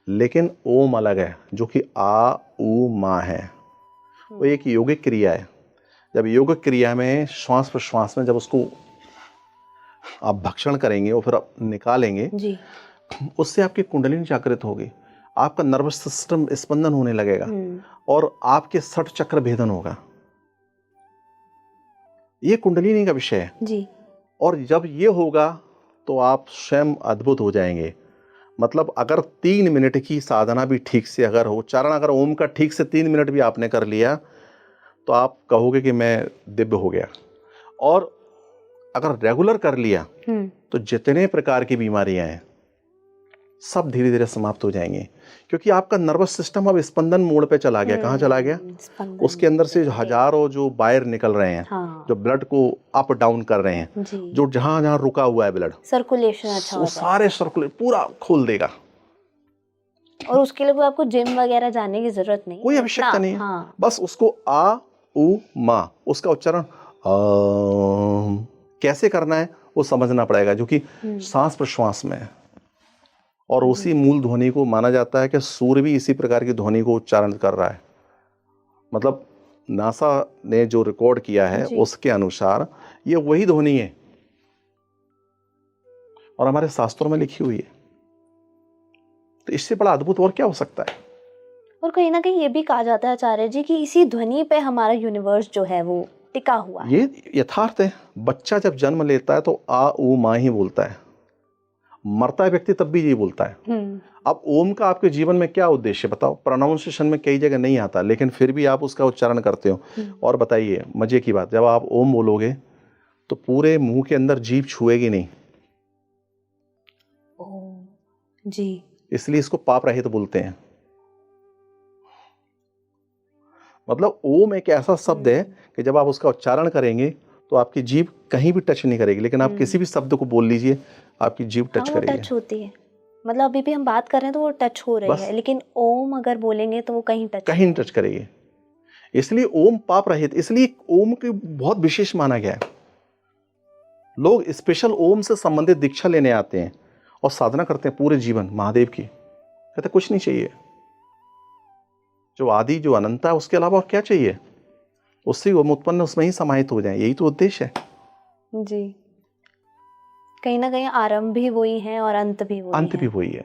लेकिन ओम अलग है, जो कि आ उ मा है, वो एक योगिक क्रिया है। जब योगिक क्रिया में श्वास प्रश्वास में जब उसको आप भक्षण करेंगे और फिर आप निकालेंगे जी, उससे आपकी कुंडलिनी जागृत होगी, आपका नर्वस सिस्टम स्पंदन होने लगेगा और आपके 60 चक्र भेदन होगा। ये कुंडलिनी का विषय है जी। और जब ये होगा तो आप स्वयं अद्भुत हो जाएंगे। मतलब अगर 3 मिनट की साधना भी ठीक से अगर हो, उच्चारण अगर ओम का ठीक से 3 मिनट भी आपने कर लिया तो आप कहोगे कि मैं दिव्य हो गया। और अगर रेगुलर कर लिया तो जितने प्रकार की बीमारियां हैं सब धीरे धीरे समाप्त हो जाएंगी, क्योंकि आपका नर्वस सिस्टम अब स्पंदन मोड पे चला गया। कहाँ चला गया? उसके अंदर से हजारों जो वायर निकल रहे हैं, हाँ, जो ब्लड को अप डाउन कर रहे हैं, जो जहां जहां रुका हुआ है ब्लड सर्कुलेशन, अच्छा वो सारे सर्कुलेट पूरा खोल देगा। और उसके लिए आपको जिम वगैरह जाने की जरूरत नहीं, कोई आवश्यकता नहीं है। हाँ। बस उसको आ उ मा, उसका उच्चारण कैसे करना है वो समझना पड़ेगा, जो कि सांस प्रश्वास में है। और उसी मूल ध्वनि को माना जाता है कि सूर्य भी इसी प्रकार की ध्वनि को उच्चारण कर रहा है। मतलब नासा ने जो रिकॉर्ड किया है उसके अनुसार ये वही ध्वनि है और हमारे शास्त्रों में लिखी हुई है। तो इससे बड़ा अद्भुत और क्या हो सकता है? और कहीं ना कहीं ये भी कहा जाता है आचार्य जी कि इसी ध्वनि पे हमारा यूनिवर्स जो है वो टिका हुआ है। ये यथार्थ है। बच्चा जब जन्म लेता है तो आ उ मा ही बोलता है, मरता है व्यक्ति तब भी ये बोलता है। अब ओम का आपके जीवन में क्या उद्देश्य बताओ? प्रोनाउंसिएशन में कई जगह नहीं आता, लेकिन फिर भी आप उसका उच्चारण करते हो। और बताइए मजे की बात, जब आप ओम बोलोगे तो पूरे मुंह के अंदर जीभ छुएगी नहीं। जी, इसलिए इसको पाप रहित बोलते हैं। मतलब ओम एक ऐसा शब्द है कि जब आप उसका उच्चारण करेंगे तो आपकी जीभ कहीं भी टच नहीं करेगी, लेकिन आप किसी भी शब्द को बोल लीजिए, आपकी जीभ टच वो करेगी। टच होती है, मतलब अभी भी हम बात कर रहे हैं तो वो टच हो रही है, लेकिन ओम अगर बोलेंगे तो वो कहीं टच करेगी। इसलिए ओम पाप रहित, इसलिए ओम की बहुत विशेष माना गया है। लोग स्पेशल ओम से संबंधित दीक्षा लेने आते हैं और साधना करते हैं पूरे जीवन महादेव की। कहते कुछ नहीं चाहिए, जो आदि जो अनंत है उसके अलावा और क्या चाहिए? उससे ओम उत्पन्न उसमें ही समाहित हो जाए, यही तो उद्देश्य है। जी, कहीं ना कहीं आरंभ भी वही है और अंत भी वही है।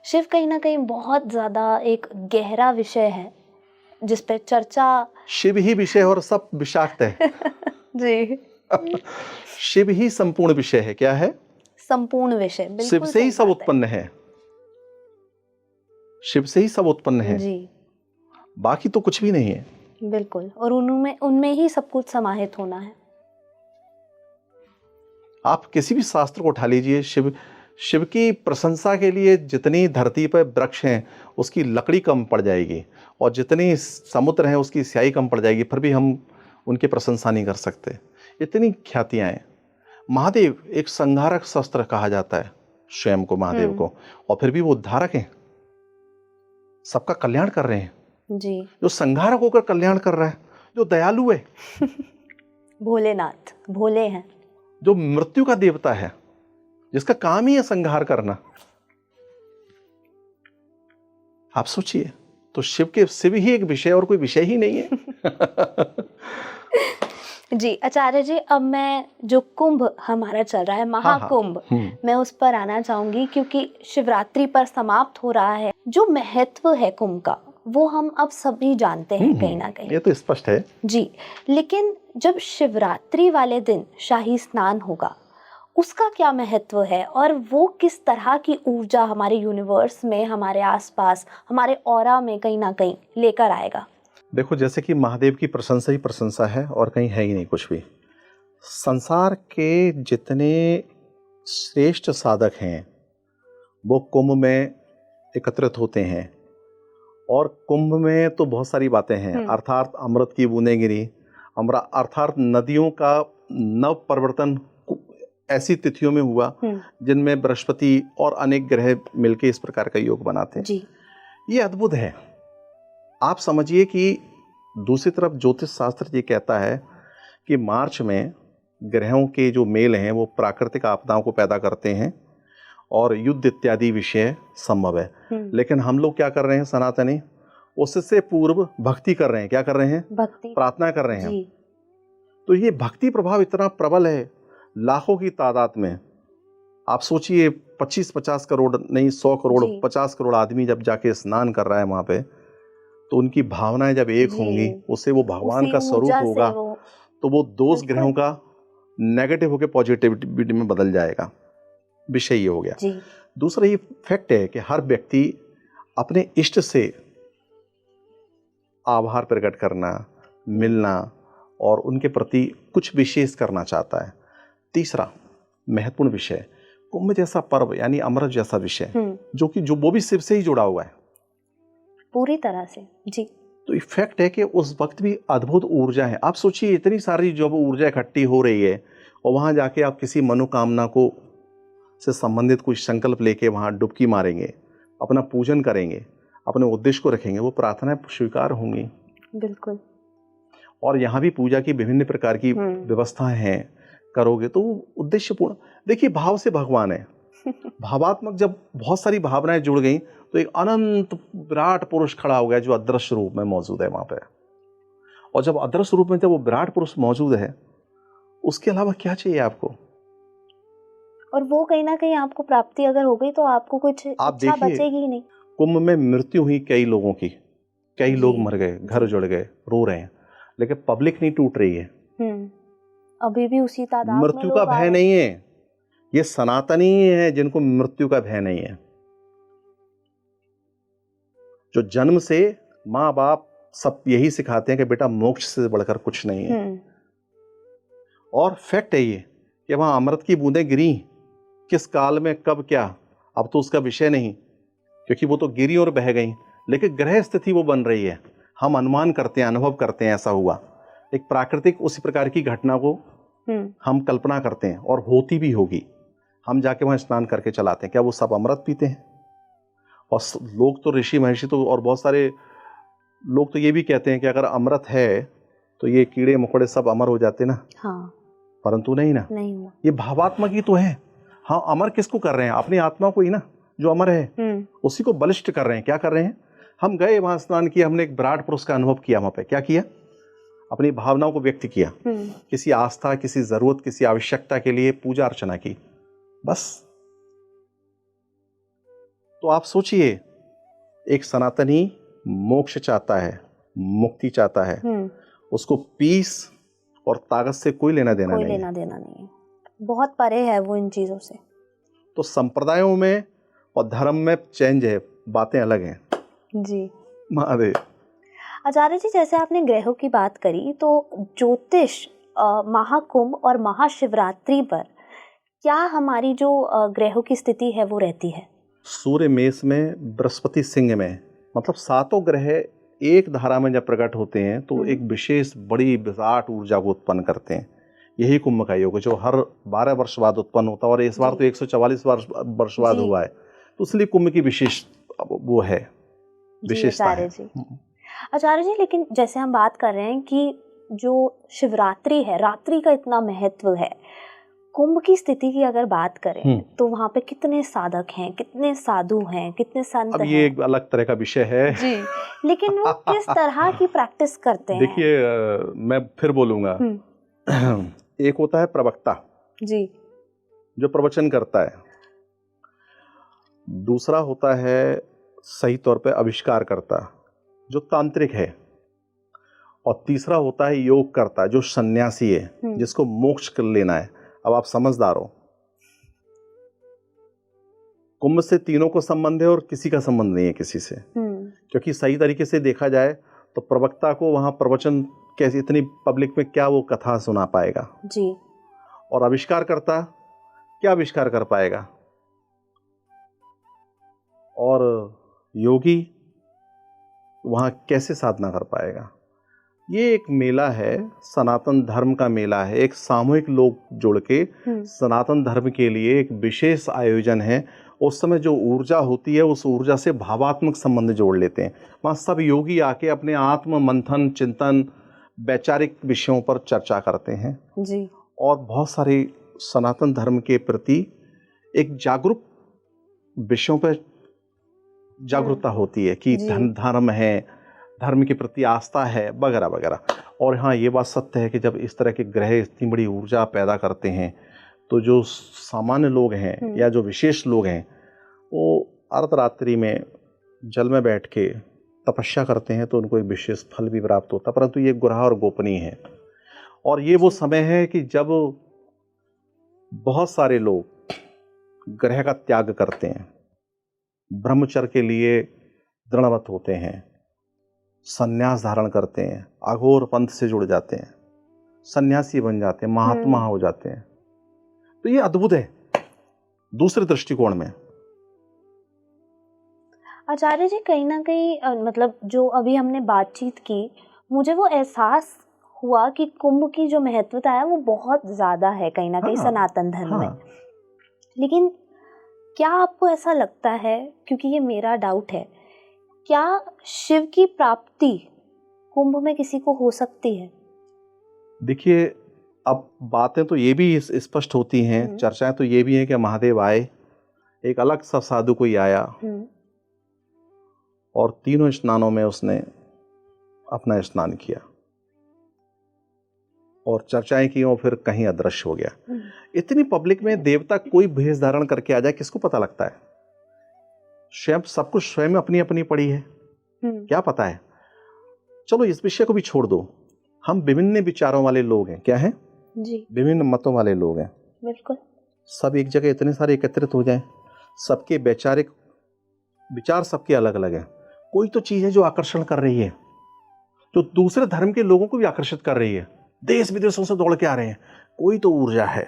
शिव कहीं ना कहीं बहुत ज्यादा एक गहरा विषय है जिस पे चर्चा, शिव ही विषय और सब विषाक्त है। जी शिव ही संपूर्ण विषय है। क्या है? संपूर्ण विषय। बिल्कुल शिव से ही सब उत्पन्न है। शिव से ही सब उत्पन्न है जी, बाकी तो कुछ भी नहीं है। बिल्कुल, और उनमें ही सब कुछ समाहित होना है। आप किसी भी शास्त्र को उठा लीजिए, शिव की प्रशंसा के लिए जितनी धरती पर वृक्ष हैं उसकी लकड़ी कम पड़ जाएगी, और जितनी समुद्र हैं उसकी स्याही कम पड़ जाएगी, फिर भी हम उनकी प्रशंसा नहीं कर सकते। इतनी ख्यातियां हैं। महादेव एक संहारक शस्त्र कहा जाता है स्वयं को, महादेव को, और फिर भी वो उद्धारक हैं, सबका कल्याण कर रहे हैं जी। जो संहारक होकर कल्याण कर रहा है, जो दयालु है भोलेनाथ, भोले हैं, जो मृत्यु का देवता है, जिसका काम ही है संहार करना। आप सोचिए, तो शिव ही एक विषय और कोई विषय ही नहीं है। जी आचार्य जी, अब मैं जो कुंभ हमारा चल रहा है, महाकुंभ, मैं उस पर आना चाहूंगी, क्योंकि शिवरात्रि पर समाप्त हो रहा है। जो महत्व है कुंभ का वो हम अब सभी जानते हैं कहीं ना कहीं, ये तो स्पष्ट है जी। लेकिन जब शिवरात्रि वाले दिन शाही स्नान होगा उसका क्या महत्व है, और वो किस तरह की ऊर्जा हमारे यूनिवर्स में, हमारे आसपास, हमारे ऑरा में कहीं ना कहीं लेकर आएगा? देखो, जैसे कि महादेव की प्रशंसा ही प्रशंसा है और कहीं है ही नहीं कुछ भी। संसार के जितने श्रेष्ठ साधक हैं वो कुंभ में एकत्रित होते हैं, और कुंभ में तो बहुत सारी बातें हैं, अर्थात अमृत की बूंदें गिरी, अर्थात नदियों का नव परिवर्तन ऐसी तिथियों में हुआ जिनमें बृहस्पति और अनेक ग्रह मिलकर इस प्रकार का योग बनाते हैं जी। ये अद्भुत है। आप समझिए कि दूसरी तरफ ज्योतिष शास्त्र ये कहता है कि मार्च में ग्रहों के जो मेल हैं वो प्राकृतिक आपदाओं को पैदा करते हैं और युद्ध इत्यादि विषय संभव है। लेकिन हम लोग क्या कर रहे हैं सनातनी, उससे पूर्व भक्ति कर रहे हैं। क्या कर रहे हैं? भक्ति, प्रार्थना कर रहे हैं। तो ये भक्ति प्रभाव इतना प्रबल है, लाखों की तादाद में। आप सोचिए 25-50 करोड़ नहीं 100 करोड़ 50 करोड़ आदमी जब जाके स्नान कर रहा है वहां पे, तो उनकी भावनाएं जब एक होंगी, उससे वो भगवान का स्वरूप होगा, तो वो दोष ग्रहों का नेगेटिव होकर पॉजिटिविटी में बदल जाएगा। विषय ये हो गया। दूसरा ये फैक्ट है कि हर व्यक्ति अपने इष्ट से आभार प्रकट करना, मिलना और उनके प्रति कुछ विशेष करना चाहता है। तीसरा महत्वपूर्ण विषय, कुंभ जैसा पर्व यानी अमृत जैसा विषय, जो वो भी शिव से ही जुड़ा हुआ है पूरी तरह से। जी। तो इफेक्ट है कि उस वक्त भी अद्भुत ऊर्जा है। आप सोचिए इतनी सारी जब ऊर्जा इकट्ठी हो रही है और वहां जाके आप किसी मनोकामना को से संबंधित कुछ संकल्प लेके वहां डुबकी मारेंगे, अपना पूजन करेंगे, अपने उद्देश्य को रखेंगे, वो प्रार्थनाएं स्वीकार होंगी। बिल्कुल। और यहाँ भी पूजा की विभिन्न प्रकार की व्यवस्थाएं हैं, करोगे तो उद्देश्य पूर्ण। देखिए, भाव से भगवान है। भावात्मक जब बहुत सारी भावनाएं जुड़ गई तो एक अनंत विराट पुरुष खड़ा हो गया जो अदृश्य रूप में मौजूद है वहां पे। और जब अदृश्य रूप में जब वो विराट पुरुष मौजूद है, उसके अलावा क्या चाहिए आपको? और वो कहीं ना कहीं आपको प्राप्ति अगर हो गई तो आपको कुछ इच्छा बचेगी ही नहीं। कुंभ में मृत्यु हुई कई लोगों की, कई लोग मर गए, घर उजड़ गए, रो रहे हैं, लेकिन पब्लिक नहीं टूट रही है। अभी भी उसी तादाद में मृत्यु का भय नहीं है, ये सनातनी है जिनको मृत्यु का भय नहीं है, जो जन्म से माँ बाप सब यही सिखाते हैं कि बेटा मोक्ष से बढ़कर कुछ नहीं है। और फैक्ट है ये कि वहां अमृत की बूंदें गिरी, किस काल में कब क्या अब तो उसका विषय नहीं, क्योंकि वो तो गिरी और बह गई, लेकिन ग्रह स्थिति वो बन रही है। हम अनुमान करते हैं, अनुभव करते हैं ऐसा हुआ। एक प्राकृतिक उसी प्रकार की घटना को हम कल्पना करते हैं और होती भी होगी। हम जाके वहां स्नान करके चलाते हैं, क्या वो सब अमृत पीते हैं? और लोग तो ऋषि महर्षि तो और बहुत सारे लोग तो ये भी कहते हैं कि अगर अमृत है तो ये कीड़े मकोड़े सब अमर हो जाते ना। हाँ। परंतु नहीं ना, नहीं हुआ। ये भावात्मक ही तो है। हाँ, अमर किसको कर रहे हैं? अपनी आत्मा को ही ना, जो अमर है उसी को बलिष्ठ कर रहे हैं। क्या कर रहे हैं? हम गए वहां स्नान किया, हमने एक विराट पुरुष का अनुभव किया। वहां पे क्या किया? अपनी भावनाओं को व्यक्त किया, किसी आस्था, किसी जरूरत, किसी आवश्यकता के लिए पूजा अर्चना की, बस। तो आप सोचिए, एक सनातनी मोक्ष चाहता है, मुक्ति चाहता है, उसको पीस और ताकत से कोई लेना देना नहीं है। बहुत परे है वो इन चीजों से। तो संप्रदायों में और धर्म में चेंज है, बातें अलग हैं जी। महादेव। आचार्य जी, जैसे आपने ग्रहों की बात करी, तो ज्योतिष महाकुंभ और महाशिवरात्रि पर क्या हमारी जो ग्रहों की स्थिति है वो रहती है? सूर्य मेष में, बृहस्पति सिंह में, मतलब सातों ग्रह एक धारा में जब प्रकट होते हैं तो एक विशेष बड़ी विराट ऊर्जा को उत्पन्न करते हैं। यही कुंभ का योग है जो हर 12 वर्ष बाद उत्पन्न होता है, और इस बार तो 144 वर्ष बाद हुआ है, तो इसलिए कुंभ की विशेष वो है, विशेषता है। आचार्य जी, लेकिन जैसे हम बात कर रहे हैं कि जो शिवरात्रि है, रात्रि का इतना महत्व है, कुंभ की स्थिति की अगर बात करें तो वहाँ पे कितने साधक हैं, कितने साधु हैं, कितने संत हैं? अब ये एक अलग तरह का विषय है जी, लेकिन वो किस तरह की प्रैक्टिस करते हैं? देखिए, मैं फिर बोलूंगा, एक होता है प्रवक्ता जी, जो प्रवचन करता है, दूसरा होता है सही तौर पे आविष्कार करता जो तांत्रिक है, और तीसरा होता है योग करता जो सन्यासी है, जिसको मोक्ष कर लेना है। अब आप समझदार हो, कुंभ से तीनों को संबंध है और किसी का संबंध नहीं है किसी से, क्योंकि सही तरीके से देखा जाए तो प्रवक्ता को वहां प्रवचन कैसे, इतनी पब्लिक में क्या वो कथा सुना पाएगा जी, और आविष्कार करता क्या आविष्कार कर पाएगा, और योगी वहां कैसे साधना कर पाएगा। ये एक मेला है, सनातन धर्म का मेला है, एक सामूहिक लोग जुड़ के सनातन धर्म के लिए एक विशेष आयोजन है। उस समय जो ऊर्जा होती है उस ऊर्जा से भावात्मक संबंध जोड़ लेते हैं। वहाँ सब योगी आके अपने आत्म मंथन, चिंतन, वैचारिक विषयों पर चर्चा करते हैं जी, और बहुत सारी सनातन धर्म के प्रति एक जागरूक विषयों पर जागरूकता होती है कि धर्म है, धर्म के प्रति आस्था है, वगैरह वगैरह। और हाँ, ये बात सत्य है कि जब इस तरह के ग्रह इतनी बड़ी ऊर्जा पैदा करते हैं तो जो सामान्य लोग हैं या जो विशेष लोग हैं वो अर्धरात्रि में जल में बैठ के तपस्या करते हैं तो उनको एक विशेष फल भी प्राप्त होता है, परंतु ये गुरहा और गोपनीय है। और ये वो समय है कि जब बहुत सारे लोग ग्रह का त्याग करते हैं, ब्रह्मचर्य के लिए दृढ़वत होते हैं, सन्यास धारण करते हैं, अघोर पंथ से जुड़ जाते हैं, सन्यासी बन जाते हैं, महात्मा हो जाते हैं। तो ये अद्भुत है दूसरे दृष्टिकोण में। आचार्य जी, कहीं ना कहीं मतलब जो अभी हमने बातचीत की, मुझे वो एहसास हुआ कि कुंभ की जो महत्वता है वो बहुत ज्यादा है कहीं ना कहीं सनातन धर्म में। लेकिन क्या आपको ऐसा लगता है, क्योंकि ये मेरा डाउट है, क्या शिव की प्राप्ति कुंभ में किसी को हो सकती है? देखिए, अब बातें तो ये भी स्पष्ट होती हैं, चर्चाएं तो ये भी हैं कि महादेव आए, एक अलग सा साधु कोई आया और तीनों स्नानों में उसने अपना स्नान किया और चर्चाएं की और फिर कहीं अदृश्य हो गया। इतनी पब्लिक में देवता कोई भेष धारण करके आ जाए, किसको पता लगता है? स्वयं सब कुछ स्वयं अपनी अपनी पड़ी है, क्या पता है। चलो इस विषय को भी छोड़ दो, हम विभिन्न विचारों वाले लोग हैं, क्या हैं जी, विभिन्न मतों वाले लोग हैं, बिल्कुल। सब एक जगह इतने सारे एकत्रित हो जाएं, सबके वैचारिक विचार सबके अलग अलग हैं, कोई तो चीज़ है जो आकर्षण कर रही है, जो दूसरे धर्म के लोगों को भी आकर्षित कर रही है, देश विदेशों से दौड़ के आ रहे हैं, कोई तो ऊर्जा है,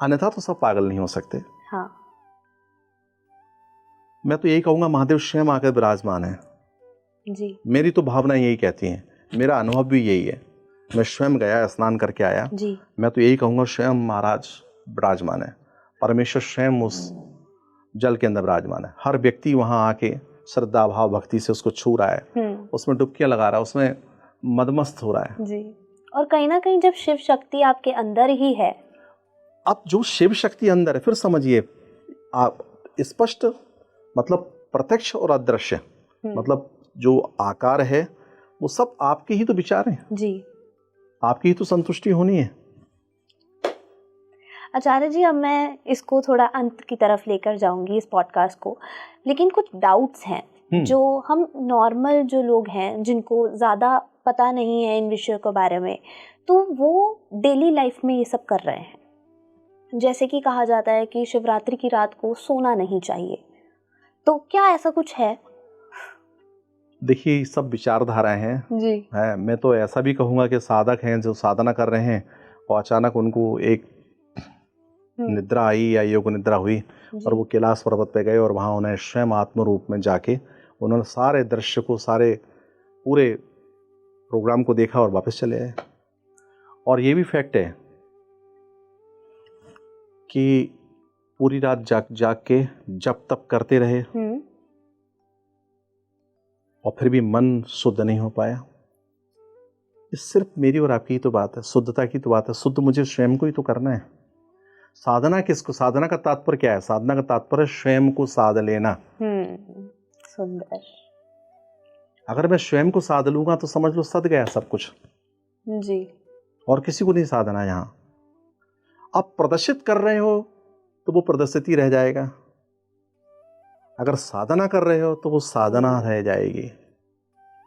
अन्यथा तो सब पागल नहीं हो सकते। हाँ। मैं तो यही कहूँगा महादेव स्वयं आकर विराजमान है जी। मेरी तो भावना यही कहती है, मेरा अनुभव भी यही है। मैं स्वयं गया, स्नान करके आया जी। मैं तो यही कहूँगा स्वयं महाराज विराजमान है, परमेश्वर स्वयं उस जल के अंदर विराजमान है। हर व्यक्ति वहाँ आके श्रद्धा भाव भक्ति से उसको छू रहा है, उसमें डुबकियाँ लगा रहा है, उसमें मदमस्त हो रहा है जी। और कहीं ना कहीं जब शिव शक्ति आपके अंदर ही है, अब जो शिव शक्ति अंदर है, फिर समझिए आप स्पष्ट मतलब प्रत्यक्ष और अदृश्य, मतलब जो आकार है वो सब आपके ही तो विचार हैं जी, आपकी ही तो संतुष्टि होनी है। आचार्य जी, अब मैं इसको थोड़ा अंत की तरफ लेकर जाऊंगी इस पॉडकास्ट को, लेकिन कुछ डाउट्स हैं जो हम नॉर्मल जो लोग हैं जिनको ज़्यादा पता नहीं है इन विषयों के बारे में, तो वो डेली लाइफ में ये सब कर रहे हैं। जैसे कि कहा जाता है कि शिवरात्रि की रात को सोना नहीं चाहिए, तो क्या ऐसा कुछ है? देखिए सब विचारधाराएं हैं जी। है, मैं तो ऐसा भी कहूँगा कि साधक हैं जो साधना कर रहे हैं और अचानक उनको एक निद्रा आई या योग निद्रा हुई और वो कैलाश पर्वत पे गए और वहाँ उन्हें स्वयं आत्म रूप में जाके उन्होंने सारे दृश्य को, सारे पूरे प्रोग्राम को देखा और वापस चले आए। और ये भी फैक्ट है कि पूरी रात जाग के जप तप करते रहे और फिर भी मन शुद्ध नहीं हो पाया। ये सिर्फ मेरी और आपकी ही तो बात है, शुद्धता की तो बात है। शुद्ध मुझे स्वयं को ही तो करना है। साधना किसको, साधना का तात्पर्य क्या है? साधना का तात्पर्य स्वयं को साध लेना। सुंदर। अगर मैं स्वयं को साध लूंगा तो समझ लो सद गया सब कुछ जी। और किसी को नहीं साधना। यहाँ आप प्रदर्शित कर रहे हो तो वो प्रदर्शित ही रह जाएगा, अगर साधना कर रहे हो तो वो साधना रह जाएगी।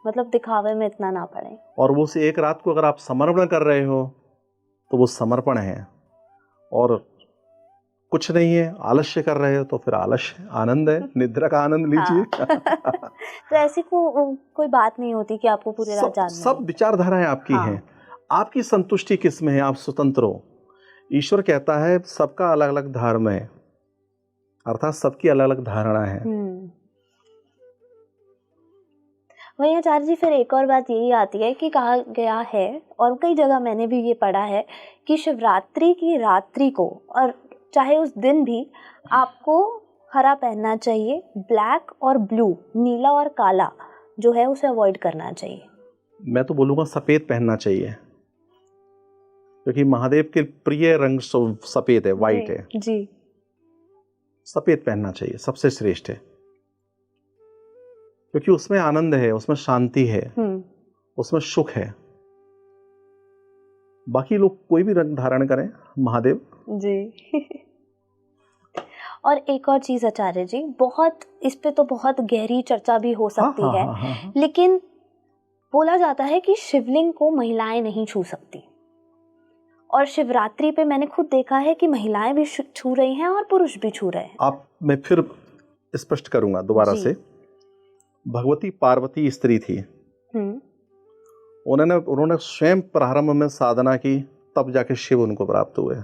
मतलब दिखावे में इतना ना पड़े। और वो से एक रात को अगर आप समर्पण कर रहे हो तो वो समर्पण है, और कुछ नहीं है आलस्य कर रहे हो तो फिर आलस्य। आनंद है, निद्रा का आनंद लीजिए। तो ऐसी कोई बात नहीं होती कि आपको पूरी रात जागना। सब विचारधाराएं आपकी हैं, आपकी संतुष्टि किस में है, आप स्वतंत्र हो। ईश्वर कहता है सबका अलग अलग धर्म है, अर्थात सबकी अलग अलग धारणा है। वही आचार्य जी, फिर एक और बात यही आती है कि कहा गया है और कई जगह मैंने भी ये पढ़ा है कि शिवरात्रि की रात्रि को और चाहे उस दिन भी आपको हरा पहनना चाहिए, ब्लैक और ब्लू, नीला और काला जो है उसे अवॉइड करना चाहिए। मैं तो बोलूँगा सफ़ेद पहनना चाहिए, क्योंकि महादेव के प्रिय रंग सफ़ेद है, वाइट है जी। सफ़ेद पहनना चाहिए, सबसे श्रेष्ठ है, क्योंकि उसमें आनंद है, उसमें शांति है, उसमें सुख है। बाकी लोग कोई भी रंग धारण करें, महादेव जी। और एक और चीज आचार्य जी, बहुत इस पे तो बहुत गहरी चर्चा भी हो सकती है, लेकिन बोला जाता है कि शिवलिंग को महिलाएं नहीं छू सकती, और शिवरात्रि पे मैंने खुद देखा है कि महिलाएं भी छू रही हैं और पुरुष भी छू रहे हैं। मैं फिर स्पष्ट करूंगा दोबारा से। भगवती पार्वती स्त्री थी, उन्होंने स्वयं प्रारंभ में साधना की, तब जाके शिव उनको प्राप्त हुए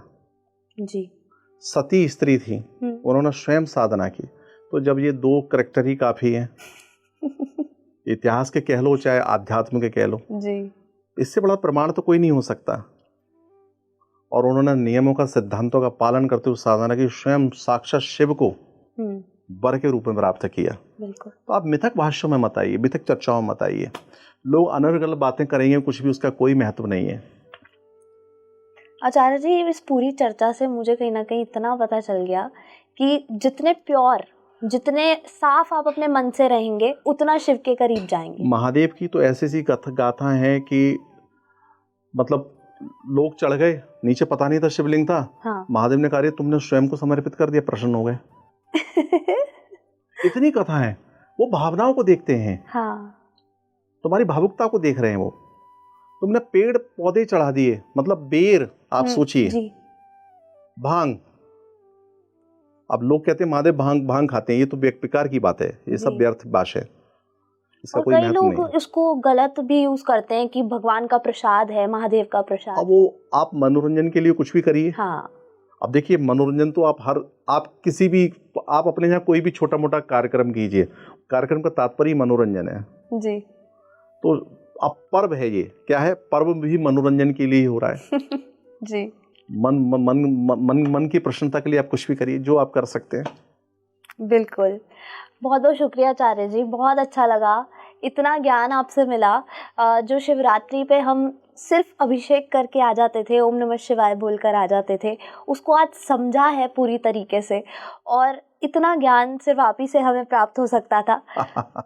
जी। सती स्त्री थी, उन्होंने स्वयं साधना की। तो जब ये दो करैक्टर ही काफी हैं, इतिहास के कह लो चाहे आध्यात्म के कह लो जी, इससे बड़ा प्रमाण तो कोई नहीं हो सकता। और उन्होंने नियमों का, सिद्धांतों का पालन करते हुए साधना की, स्वयं साक्षात शिव को वर के रूप में प्राप्त किया। बिल्कुल। तो आप मिथक भाष्यों में मत आइए, मिथक चर्चाओं में मत आइए। लोग अनर्गल बातें करेंगे, कुछ भी उसका कोई महत्व नहीं है। आचार्य जी, इस पूरी चर्चा से मुझे कहीं ना कहीं इतना पता चल गया कि जितने प्योर, जितने साफ आप अपने मन से रहेंगे, उतना शिव के करीब जाएंगे। महादेव की तो ऐसी सी गाथा है कि मतलब लोग चढ़ गए, नीचे पता नहीं था शिवलिंग था। हाँ। महादेव ने कहा तुमने स्वयं को समर्पित कर दिया, प्रसन्न हो गए। इतनी कथा है, वो भावनाओं को देखते हैं। हाँ। तुम्हारी भावुकता को देख रहे हैं वो। तुमने पेड़ पौधे चढ़ा दिए, मतलब बेर, आप सोचिए भांग, अब लोग कहते हैं महादेव भांग भांग खाते हैं, ये तो बेकार की बात है, ये सब जी। व्यर्थ भाषा है, इसका और कोई कई महत्व लोग नहीं है। इसको गलत भी यूज करते हैं कि भगवान का प्रसाद है, महादेव का प्रसाद। अब वो आप मनोरंजन के लिए कुछ भी करिए। हाँ अब देखिए मनोरंजन तो आप अपने यहाँ कोई भी छोटा मोटा कार्यक्रम कीजिए, कार्यक्रम का तात्पर्य मनोरंजन है। जी। तो अब पर्व है, ये क्या है, पर्व भी मनोरंजन के लिए ही हो रहा है। जी। मन मन मन मन की प्रसन्नता के लिए आप कुछ भी करिए, जो आप कर सकते हैं। बिल्कुल, बहुत बहुत शुक्रिया आचार्य जी, बहुत अच्छा लगा, इतना ज्ञान आपसे मिला। जो शिवरात्रि पे हम सिर्फ अभिषेक करके आ जाते थे, ओम नमः शिवाय बोलकर आ जाते थे, उसको आज समझा है पूरी तरीके से, और इतना ज्ञान सिर्फ आप ही से हमें प्राप्त हो सकता था।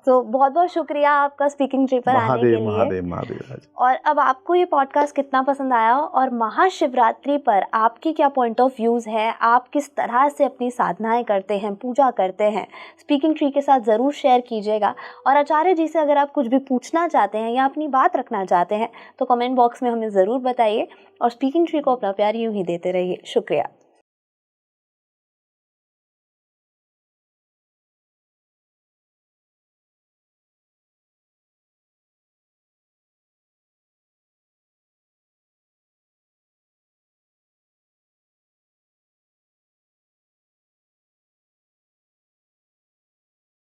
तो बहुत बहुत शुक्रिया आपका स्पीकिंग ट्री पर आने के लिए। महादेव महादेव। और अब आपको ये पॉडकास्ट कितना पसंद आया और महाशिवरात्रि पर आपकी क्या पॉइंट ऑफ व्यूज़ है, आप किस तरह से अपनी साधनाएं करते हैं, पूजा करते हैं, स्पीकिंग ट्री के साथ ज़रूर शेयर कीजिएगा। और आचार्य जी से अगर आप कुछ भी पूछना चाहते हैं या अपनी बात रखना चाहते हैं तो कमेंट बॉक्स में हमें ज़रूर बताइए, और स्पीकिंग ट्री को अपना प्यार यूँ ही देते रहिए। शुक्रिया।